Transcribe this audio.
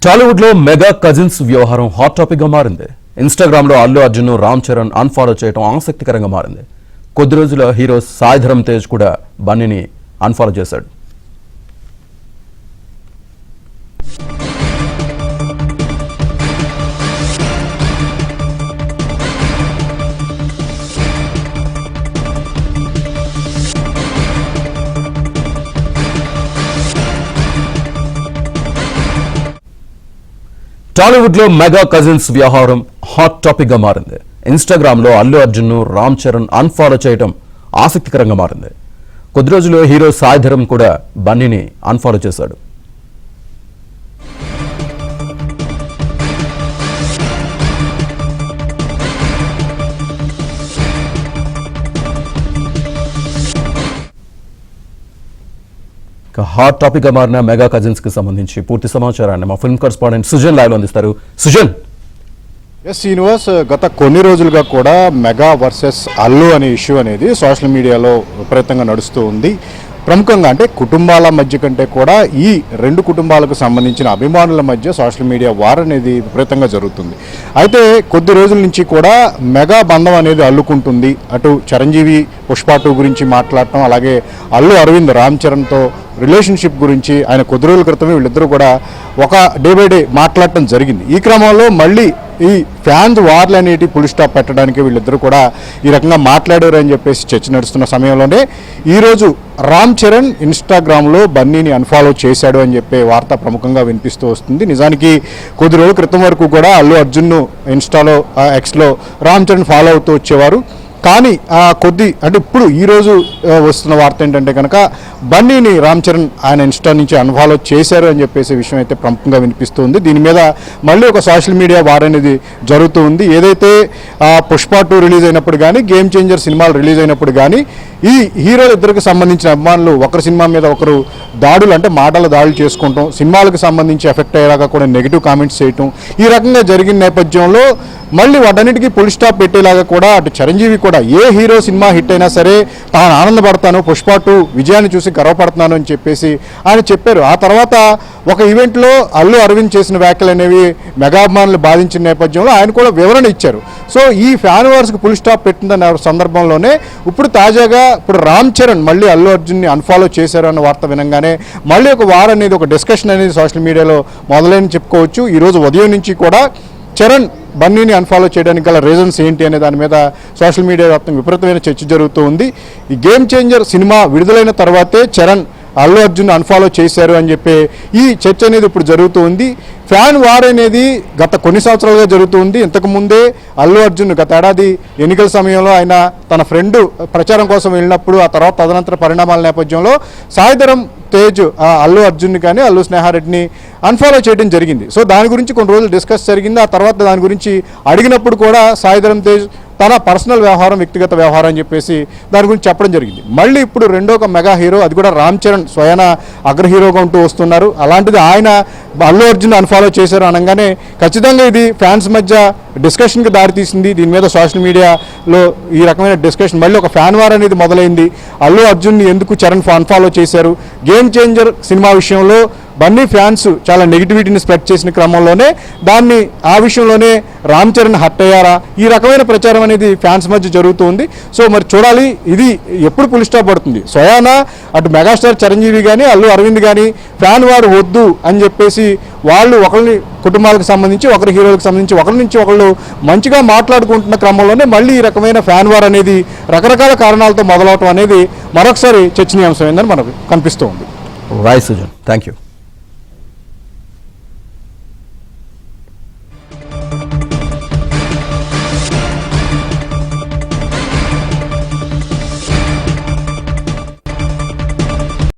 టాలీవుడ్ లో mega cousins వ్యవహారం hot topic గా మారింది. ఇన్‌స్టాగ్రామ్ లో అల్లు అర్జున్ రామ్ చరణ్ అన్ఫాలో చేయడం ఆసక్తికరంగా మారింది. కొద్ది రోజుల హీరో సాయి ధరమ్ తేజ్ కూడా బన్నీని అన్ఫాలో చేశాడు. టాలీవుడ్ లో మెగా కజిన్స్ వ్యవహారం హాట్ టాపిక్ గా మారింది. ఇన్‌స్టాగ్రామ్ లో అల్లు అర్జున్ రామ్ చరణ్ అన్ఫాలో చేయడం ఆసక్తికరంగా మారింది. కొద్ది రోజులు హీరో సాయి ధరమ్ కూడా బన్నీని అన్ఫాలో చేశాడు. హాట్ టాపిక్ గా మారిన మెగా కజిన్స్ కి సంబంధించి పూర్తి సమాచారాన్ని మా ఫిల్మ్ కరెస్పాండెంట్ సుజన్ లైవ్ లో అందిస్తారు. సుజన్. శ్రీనివాస్, గత కొన్ని రోజులుగా కూడా మెగా వర్సెస్ అల్లు అనే ఇష్యూ అనేది సోషల్ మీడియాలో విపరీతంగా నడుస్తూ ఉంది. ప్రముఖంగా అంటే కుటుంబాల మధ్య కంటే కూడా ఈ రెండు కుటుంబాలకు సంబంధించిన అభిమానుల మధ్య సోషల్ మీడియా వార్ అనేది విపరీతంగా జరుగుతుంది. అయితే కొద్ది రోజుల నుంచి కూడా మెగా బంధం అనేది అల్లుకుంటుంది. అటు చిరంజీవి పుష్ప 2 గురించి మాట్లాడటం, అలాగే అల్లు అరవింద్ రామ్ చరణ్తో రిలేషన్షిప్ గురించి ఆయన కొద్ది రోజుల క్రితమే వీళ్ళిద్దరూ కూడా ఒక డే బై డే మాట్లాడటం జరిగింది. ఈ క్రమంలో మళ్ళీ ఈ ఫ్యాన్స్ వార్లు అనేటి పులి స్టాప్ పెట్టడానికి వీళ్ళిద్దరూ కూడా ఈ రకంగా మాట్లాడారు అని చెప్పేసి చర్చ నడుస్తున్న సమయంలోనే ఈరోజు రామ్ చరణ్ ఇన్‌స్టాగ్రామ్లో బన్నీని అన్ఫాలో చేశాడు అని చెప్పే వార్త ప్రముఖంగా వినిపిస్తూ వస్తుంది. నిజానికి కొద్ది రోజుల క్రితం వరకు కూడా అల్లు అర్జున్ను ఇన్స్టాలో ఎక్స్లో రామ్ చరణ్ ఫాలో అవుతూ వచ్చేవారు. కానీ ఇప్పుడు ఈరోజు వస్తున్న వార్త ఏంటంటే కనుక బన్నీని రామ్ చరణ్ ఆయన ఇన్స్టా నుంచి అన్ఫాలో చేశారు అని చెప్పేసి విషయం అయితే ప్రముఖంగా వినిపిస్తుంది. దీని మీద మళ్ళీ ఒక సోషల్ మీడియా వార్ అనేది జరుగుతూ ఉంది. ఏదైతే పుష్ప 2 రిలీజ్ అయినప్పుడు కానీ, గేమ్ చేంజర్ సినిమాలు రిలీజ్ అయినప్పుడు కానీ ఈ హీరోలు ఇద్దరికి సంబంధించిన అభిమానులు ఒకరి సినిమా మీద ఒకరు దాడులు అంటే మాటల దాడులు చేసుకుంటాం, సినిమాలకు సంబంధించి ఎఫెక్ట్ అయ్యేలాగా కూడా నెగిటివ్ కామెంట్స్ చేయటం, ఈ రకంగా జరిగిన నేపథ్యంలో మళ్ళీ వాటన్నిటికీ పులి స్టాప్ పెట్టేలాగా కూడా అటు చిరంజీవి కూడా ఏ హీరో సినిమా హిట్ అయినా సరే తాను ఆనందపడతాను, పుష్ప 2 విజయాన్ని చూసి గర్వపడుతున్నాను అని చెప్పేసి ఆయన చెప్పారు. ఆ తర్వాత ఒక ఈవెంట్లో అల్లు అరవింద్ చేసిన వ్యాఖ్యలు అనేవి మెగా అభిమానులు బాధించిన నేపథ్యంలో ఆయన కూడా వివరణ ఇచ్చారు. సో ఈ ఫ్యాన్ వార్స్కి పులి స్టాప్ పెట్టిన సందర్భంలోనే ఇప్పుడు తాజాగా రామ్ చరణ్ మళ్ళీ అల్లు అర్జున్ని అన్ఫాలో చేశారు అన్న వార్త వినంగానే మళ్ళీ ఒక వార్ అనేది, ఒక డిస్కషన్ అనేది సోషల్ మీడియాలో మొదలైన చెప్పుకోవచ్చు. ఈరోజు ఉదయం నుంచి కూడా చరణ్ బన్నీని అన్ఫాలో చేయడానికి గల రీజన్స్ ఏంటి అనే దాని మీద సోషల్ మీడియా వ్యాప్తంగా విపరీతమైన చర్చ జరుగుతూ ఉంది. ఈ గేమ్ చేంజర్ సినిమా విడుదలైన తర్వాతే చరణ్ అల్లు అర్జున్ అన్ఫాలో చేశారు అని చెప్పి ఈ చర్చ అనేది ఇప్పుడు జరుగుతూ ఉంది. ఫ్యాన్ వార్ అనేది గత కొన్ని సంవత్సరాలుగా జరుగుతుంది. ఇంతకుముందే అల్లు అర్జున్ గత ఏడాది ఎన్నికల సమయంలో ఆయన తన ఫ్రెండ్ ప్రచారం కోసం వెళ్ళినప్పుడు ఆ తర్వాత తదనంతర పరిణామాల నేపథ్యంలో సాయి ధరమ్ తేజ్ అల్లు అర్జున్ని కానీ అల్లు స్నేహారెడ్డిని అన్ఫాలో చేయడం జరిగింది. సో దాని గురించి కొన్ని రోజులు డిస్కస్ జరిగింది. ఆ తర్వాత దాని గురించి అడిగినప్పుడు కూడా సాయి ధరమ్ తేజ్ తన పర్సనల్ వ్యవహారం, వ్యక్తిగత వ్యవహారం అని చెప్పేసి దాని గురించి చెప్పడం జరిగింది. మళ్ళీ ఇప్పుడు రెండో ఒక మెగా హీరో, అది కూడా రామ్ చరణ్ స్వయాన అగ్ర హీరోగా ఉంటూ వస్తున్నారు. అలాంటిది ఆయన అల్లు అర్జున్ అన్ఫాలో చేశారు అనగానే ఖచ్చితంగా ఇది ఫ్యాన్స్ మధ్య డిస్కషన్కి దారితీసింది. దీని మీద సోషల్ మీడియాలో ఈ రకమైన డిస్కషన్, మళ్ళీ ఒక ఫ్యాన్ వార్ అనేది మొదలైంది. అల్లు అర్జున్ని ఎందుకు చరణ్ అన్ఫాలో చేశారు, గేమ్ చేంజర్ సినిమా విషయంలో బన్నీ ఫ్యాన్స్ చాలా నెగిటివిటీని స్ప్రెడ్ చేసిన క్రమంలోనే ఆ విషయంలోనే రామ్ చరణ్ హర్ట్ అయ్యారా, ఈ రకమైన ప్రచారం అనేది ఫ్యాన్స్ మధ్య జరుగుతూ ఉంది. సో మరి చూడాలి ఇది ఎప్పుడు పులి స్టాప్ పడుతుంది. స్వయాన అటు మెగాస్టార్ చిరంజీవి కానీ అల్లు అరవింద్ కానీ ఫ్యాన్ వారు వద్దు అని చెప్పేసి వాళ్ళు ఒకరిని కుటుంబాలకు సంబంధించి, ఒకరి హీరోలకు సంబంధించి ఒకరి నుంచి ఒకళ్ళు మంచిగా మాట్లాడుకుంటున్న క్రమంలోనే మళ్ళీ ఈ రకమైన ఫ్యాన్ వార్ అనేది రకరకాల కారణాలతో మొదలవటం అనేది మరొకసారి చర్చనీయాంశమైందని మనకు కనిపిస్తూ ఉంది. Right Sujan, thank you.